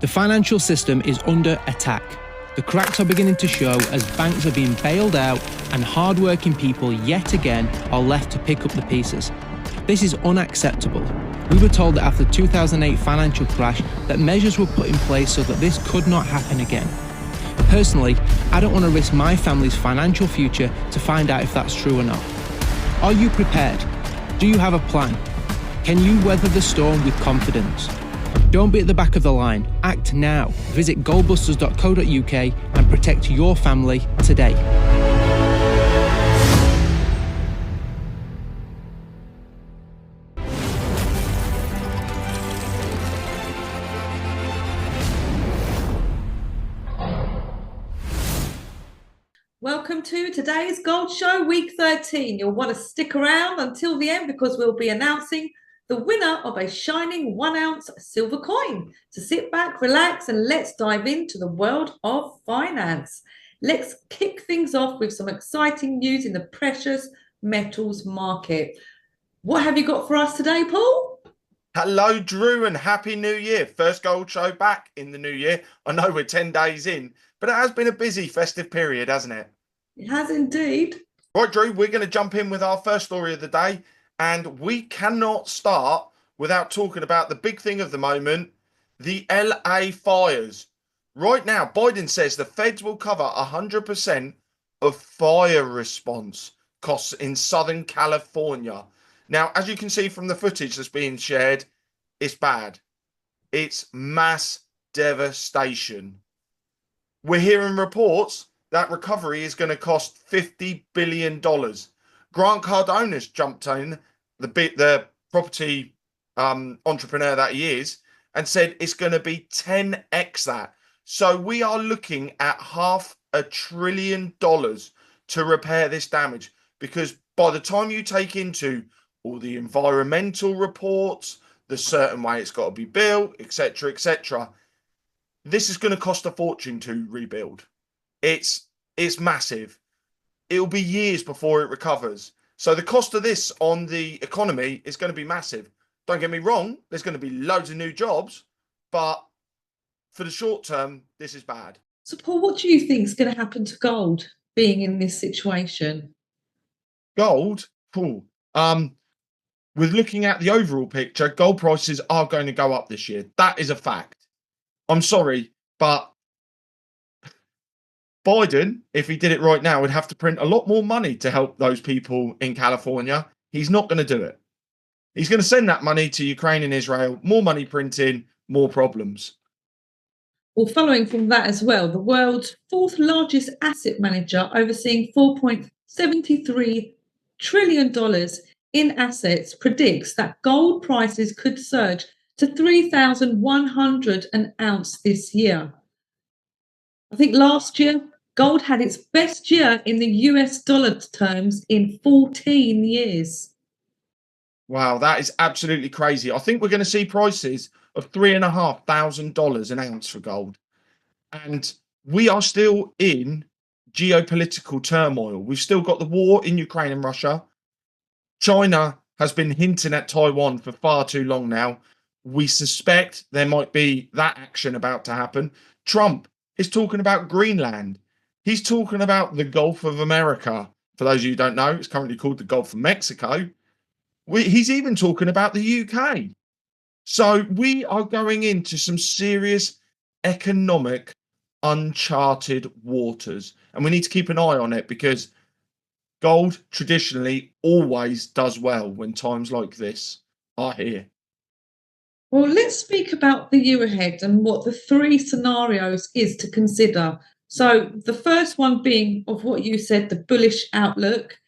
The financial system is under attack. The cracks are beginning to show as banks are being bailed out and hard-working people yet again are left to pick up the pieces. This is unacceptable. We were told that after the 2008 financial crash that measures were put in place so that this could not happen again. Personally, I don't want to risk my family's financial future to find out if that's true or not. Are you prepared? Do you have a plan? Can you weather the storm with confidence? Don't be at the back of the line. Act now. Visit goldbusters.co.uk and protect your family today. Welcome to today's Gold Show, week 13. You'll want to stick around until the end because we'll be announcing the winner of a shining 1 ounce silver coin. So sit back, relax, and let's dive into the world of finance. Let's kick things off with some exciting news in the precious metals market. What have you got for us today, Paul? Hello, Drew, and Happy New Year. First Gold Show back in the new year. I know we're 10 days in, but it has been a busy festive period, hasn't it? It has indeed. Right, Drew, we're going to jump in with our first story of the day, and we cannot start without talking about the big thing of the moment, the LA fires. Right now, Biden says the feds will cover 100% of fire response costs in Southern California. Now, as you can see from the footage that's being shared, it's bad. It's mass devastation. We're hearing reports that recovery is going to cost $50 billion. Grant Cardone's jumped in, the property entrepreneur that he is, and said it's going to be 10x that. So we are looking at $500 billion to repair this damage, because by the time you take into all the environmental reports, the certain way it's got to be built, etc., this is going to cost a fortune to rebuild. It's massive. It'll be years before it recovers. So the cost of this on the economy is going to be massive. Don't get me wrong, there's going to be loads of new jobs, but for the short term, this is bad. So, Paul, what do you think is going to happen to gold being in this situation? Gold, cool. With looking at the overall picture, gold prices are going to go up this year. That is a fact. I'm sorry, but Biden, if he did it right now, would have to print a lot more money to help those people in California. He's not going to do it. He's going to send that money to Ukraine and Israel. More money printing, more problems. Well, following from that as well, the world's fourth largest asset manager, overseeing $4.73 trillion in assets, predicts that gold prices could surge to $3,100 an ounce this year. I think last year, gold had its best year in the US dollar terms in 14 years. Wow, that is absolutely crazy. I think we're going to see prices of $3,500 an ounce for gold. And we are still in geopolitical turmoil. We've still got the war in Ukraine and Russia. China has been hinting at Taiwan for far too long now. We suspect there might be that action about to happen. Trump is talking about Greenland. He's talking about the Gulf of America. For those of you who don't know, it's currently called the Gulf of Mexico. He's even talking about the UK. So we are going into some serious economic uncharted waters. And we need to keep an eye on it, because gold traditionally always does well when times like this are here. Well, let's speak about the year ahead and what the three scenarios is to consider. So the first one being of what you said, the bullish outlook.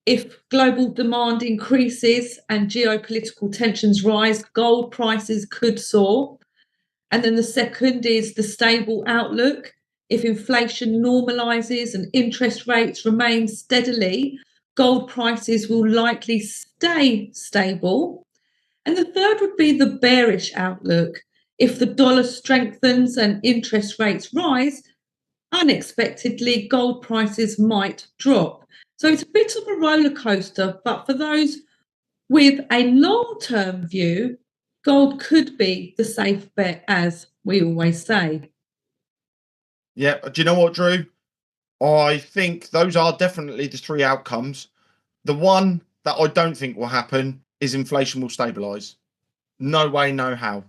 If global demand increases and geopolitical tensions rise, gold prices could soar. And then the second is the stable outlook. If inflation normalizes and interest rates remain steadily, gold prices will likely stay stable. And the third would be the bearish outlook. If the dollar strengthens and interest rates rise, unexpectedly, gold prices might drop. So it's a bit of a roller coaster, but for those with a long-term view, gold could be the safe bet, as we always say. Yeah. Do you know what, Drew? I think those are definitely the three outcomes. The one that I don't think will happen is inflation will stabilise. No way, no how.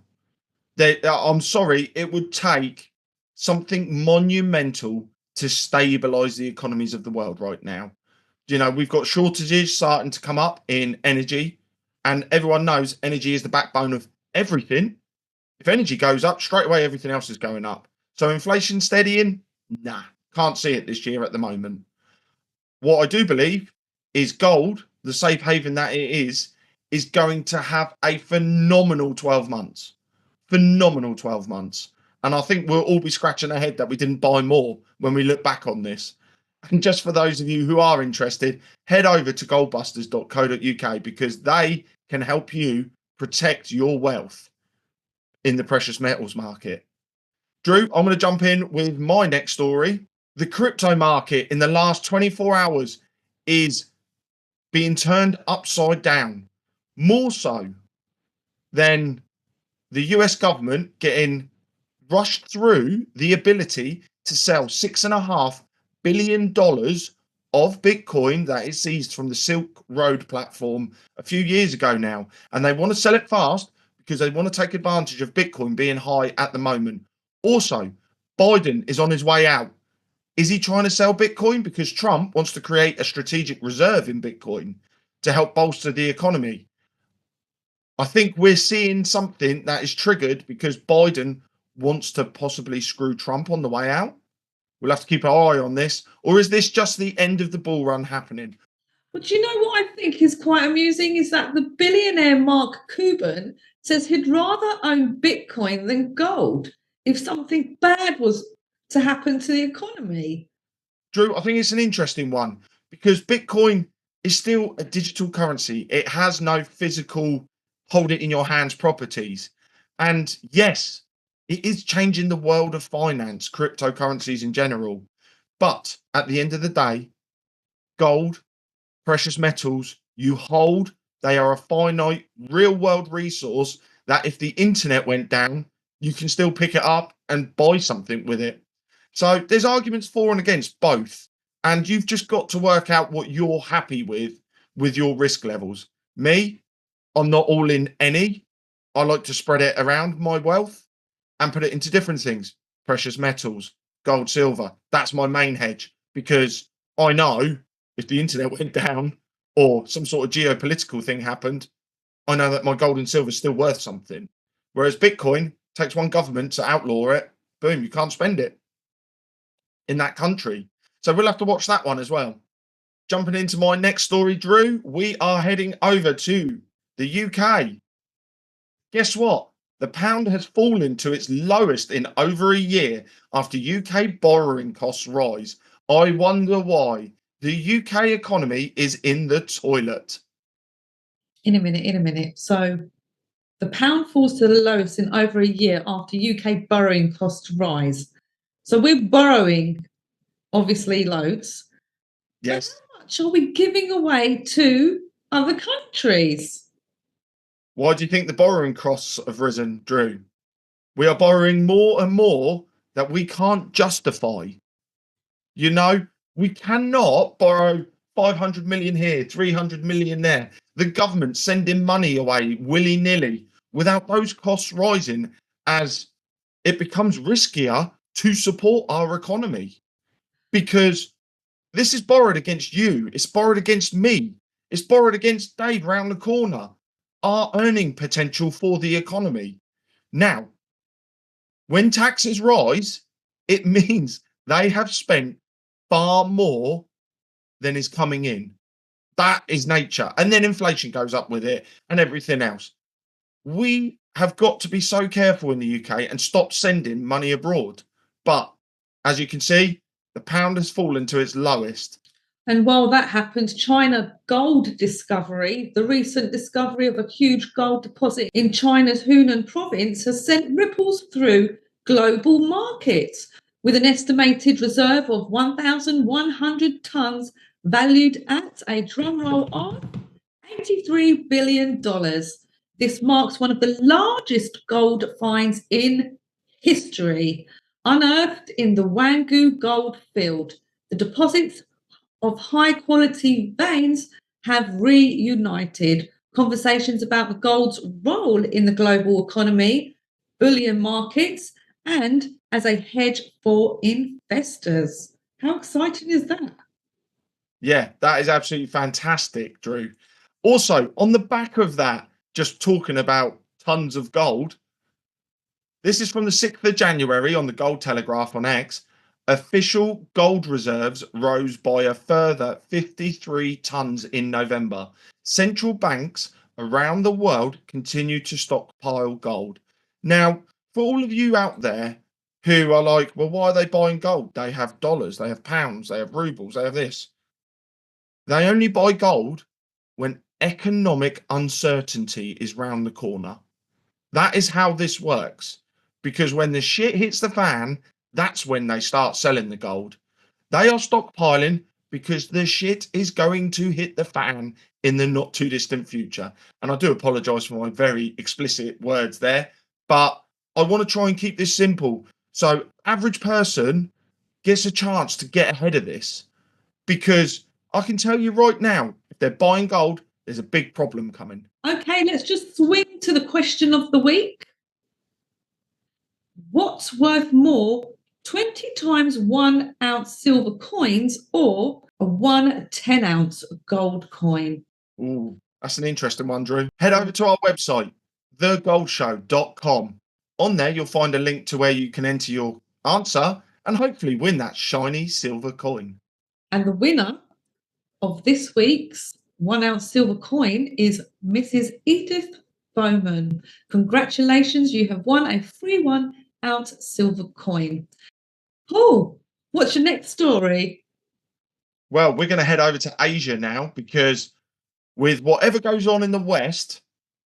I'm sorry, it would take something monumental to stabilise the economies of the world right now. You know, we've got shortages starting to come up in energy, and everyone knows energy is the backbone of everything. If energy goes up, straight away everything else is going up. So inflation steadying? Nah, can't see it this year at the moment. What I do believe is gold, the safe haven that it is going to have a phenomenal 12 months. Phenomenal 12 months. And I think we'll all be scratching our head that we didn't buy more when we look back on this. And just for those of you who are interested, head over to goldbusters.co.uk because they can help you protect your wealth in the precious metals market. Drew, I'm going to jump in with my next story. The crypto market in the last 24 hours is being turned upside down, more so than the US government getting rushed through the ability to sell $6.5 billion of Bitcoin that it seized from the Silk Road platform a few years ago now. And they want to sell it fast because they want to take advantage of Bitcoin being high at the moment. Also, Biden is on his way out. Is he trying to sell Bitcoin because Trump wants to create a strategic reserve in Bitcoin to help bolster the economy? I think we're seeing something that is triggered because Biden wants to possibly screw Trump on the way out. We'll have to keep an eye on this. Or is this just the end of the bull run happening? But you know what I think is quite amusing is that the billionaire Mark Cuban says he'd rather own Bitcoin than gold if something bad was to happen to the economy. Drew, I think it's an interesting one because Bitcoin is still a digital currency. It has no physical hold it in your hands properties. And yes, it is changing the world of finance, cryptocurrencies in general. But at the end of the day, gold, precious metals you hold, they are a finite real world resource that if the internet went down, you can still pick it up and buy something with it. So there's arguments for and against both. And you've just got to work out what you're happy with your risk levels. Me, I'm not all in any. I like to spread it around my wealth and put it into different things. Precious metals, gold, silver. That's my main hedge because I know if the internet went down or some sort of geopolitical thing happened, I know that my gold and silver is still worth something. Whereas Bitcoin takes one government to outlaw it. Boom, you can't spend it in that country. So we'll have to watch that one as well. Jumping into my next story, Drew, we are heading over to the UK. Guess what? The pound has fallen to its lowest in over a year after UK borrowing costs rise. I wonder why. The UK economy is in the toilet. In a minute. So the pound falls to the lowest in over a year after UK borrowing costs rise. So we're borrowing, obviously, loads. Yes. But how much are we giving away to other countries? Why do you think the borrowing costs have risen, Drew? We are borrowing more and more that we can't justify. You know, we cannot borrow 500 million here, 300 million there. The government sending money away willy-nilly without those costs rising as it becomes riskier to support our economy. Because this is borrowed against you. It's borrowed against me. It's borrowed against Dave round the corner. Our earning potential for the economy. Now, when taxes rise, it means they have spent far more than is coming in. That is nature. And then inflation goes up with it and everything else. We have got to be so careful in the UK and stop sending money abroad. But as you can see, the pound has fallen to its lowest. And while that happens, China gold discovery, the recent discovery of a huge gold deposit in China's Hunan province, has sent ripples through global markets, with an estimated reserve of 1,100 tonnes valued at a drumroll of $83 billion. This marks one of the largest gold finds in history, unearthed in the Wangu gold field. The deposits of high quality veins have reunited conversations about the gold's role in the global economy, bullion markets, and as a hedge for investors. How exciting is that? Yeah, that is absolutely fantastic, Drew. Also, on the back of that, just talking about tons of gold, this is from the 6th of January on the Gold Telegraph on X. Official gold reserves rose by a further 53 tons in November. Central banks around the world continue to stockpile gold. Now, for all of you out there who are like, well, why are they buying gold? They have dollars, they have pounds, they have rubles, they have this. They only buy gold when economic uncertainty is round the corner. That is how this works. Because when the shit hits the fan, that's when they start selling the gold. They are stockpiling because the shit is going to hit the fan in the not too distant future. And I do apologize for my very explicit words there, but I want to try and keep this simple. So, average person gets a chance to get ahead of this, because I can tell you right now, if they're buying gold, there's a big problem coming. Okay, let's just swing to the question of the week. What's worth more, 20 times 1 ounce silver coins or a 1 10-ounce gold coin? Ooh, that's an interesting one, Drew. Head over to our website, thegoldshow.com. On there, you'll find a link to where you can enter your answer and hopefully win that shiny silver coin. And the winner of this week's 1 ounce silver coin is Mrs. Edith Bowman. Congratulations, you have won a free 1 ounce silver coin. Paul, what's your next story? Well, we're going to head over to Asia now, because with whatever goes on in the West,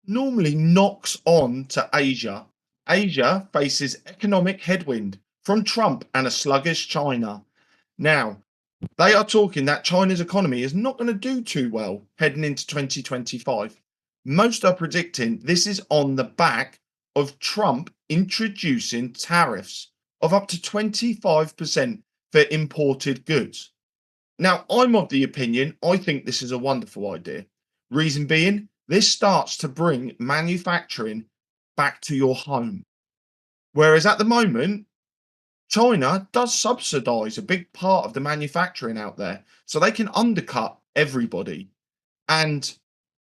normally knocks on to Asia. Asia faces economic headwind from Trump and a sluggish China. Now, they are talking that China's economy is not going to do too well heading into 2025. Most are predicting this is on the back of Trump introducing tariffs of up to 25% for imported goods. Now, I'm of the opinion, I think this is a wonderful idea. Reason being, this starts to bring manufacturing back to your home. Whereas at the moment, China does subsidize a big part of the manufacturing out there, so they can undercut everybody. And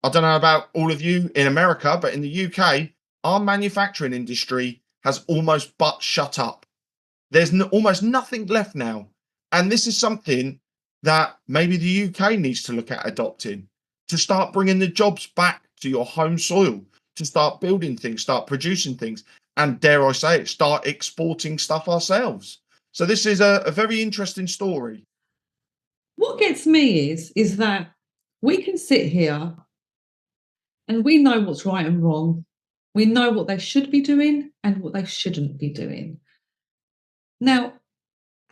I don't know about all of you in America, but in the UK, our manufacturing industry has almost but shut up. There's almost nothing left now. And this is something that maybe the UK needs to look at adopting, to start bringing the jobs back to your home soil, to start building things, start producing things, and dare I say it, start exporting stuff ourselves. So this is a very interesting story. What gets me is that we can sit here and we know what's right and wrong. We know what they should be doing and what they shouldn't be doing. Now,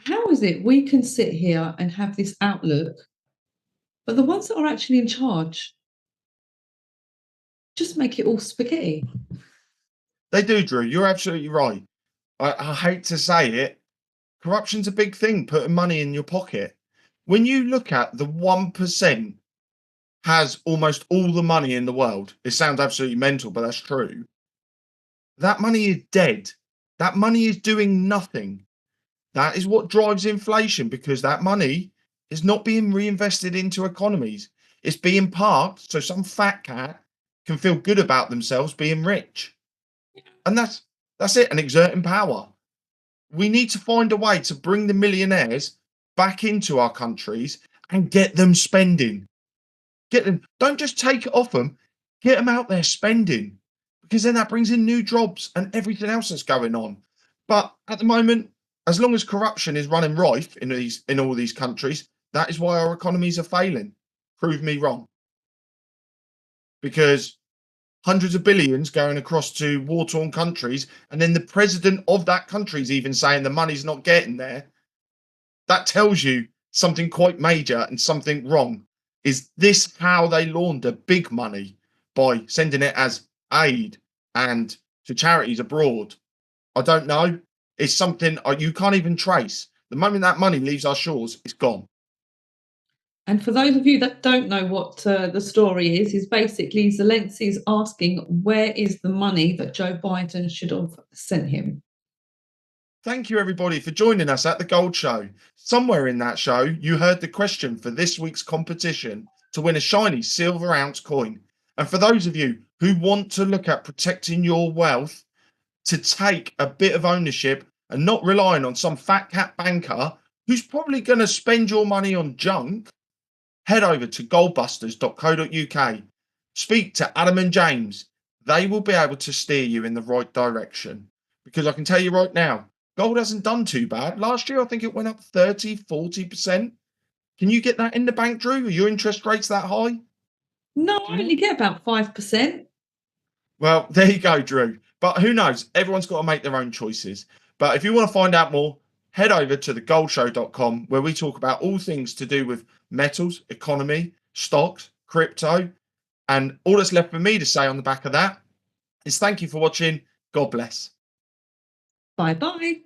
how is it we can sit here and have this outlook, but the ones that are actually in charge just make it all spaghetti? They do, Drew. You're absolutely right. I hate to say it, corruption's a big thing, putting money in your pocket. When you look at the 1% has almost all the money in the world, it sounds absolutely mental, but that's true. That money is dead. That money is doing nothing. That is what drives inflation, because that money is not being reinvested into economies. It's being parked so some fat cat can feel good about themselves being rich. And that's it, and exerting power. We need to find a way to bring the millionaires back into our countries and get them spending. Get them, don't just take it off them, get them out there spending, because then that brings in new jobs and everything else that's going on. But at the moment, as long as corruption is running rife in all these countries, that is why our economies are failing. Prove me wrong. Because hundreds of billions going across to war-torn countries, and then the president of that country is even saying the money's not getting there. That tells you something quite major and something wrong. Is this how they launder big money? By sending it as aid and to charities abroad? I don't know. It's something you can't even trace. The moment that money leaves our shores, it's gone. And for those of you that don't know what the story is basically Zelensky's asking where is the money that Joe Biden should have sent him. Thank you, everybody, for joining us at the Gold Show. Somewhere in that show, you heard the question for this week's competition to win a shiny silver ounce coin. And for those of you who want to look at protecting your wealth, to take a bit of ownership and not relying on some fat cat banker who's probably going to spend your money on junk, head over to goldbusters.co.uk. Speak to Adam and James. They will be able to steer you in the right direction. Because I can tell you right now, gold hasn't done too bad. Last year, I think it went up 30, 40%. Can you get that in the bank, Drew? Are your interest rates that high? No, I only get about 5%. Well, there you go, Drew. But who knows? Everyone's got to make their own choices. But if you want to find out more, head over to thegoldshow.com, where we talk about all things to do with metals, economy, stocks, crypto. And all that's left for me to say on the back of that is thank you for watching. God bless. Bye-bye.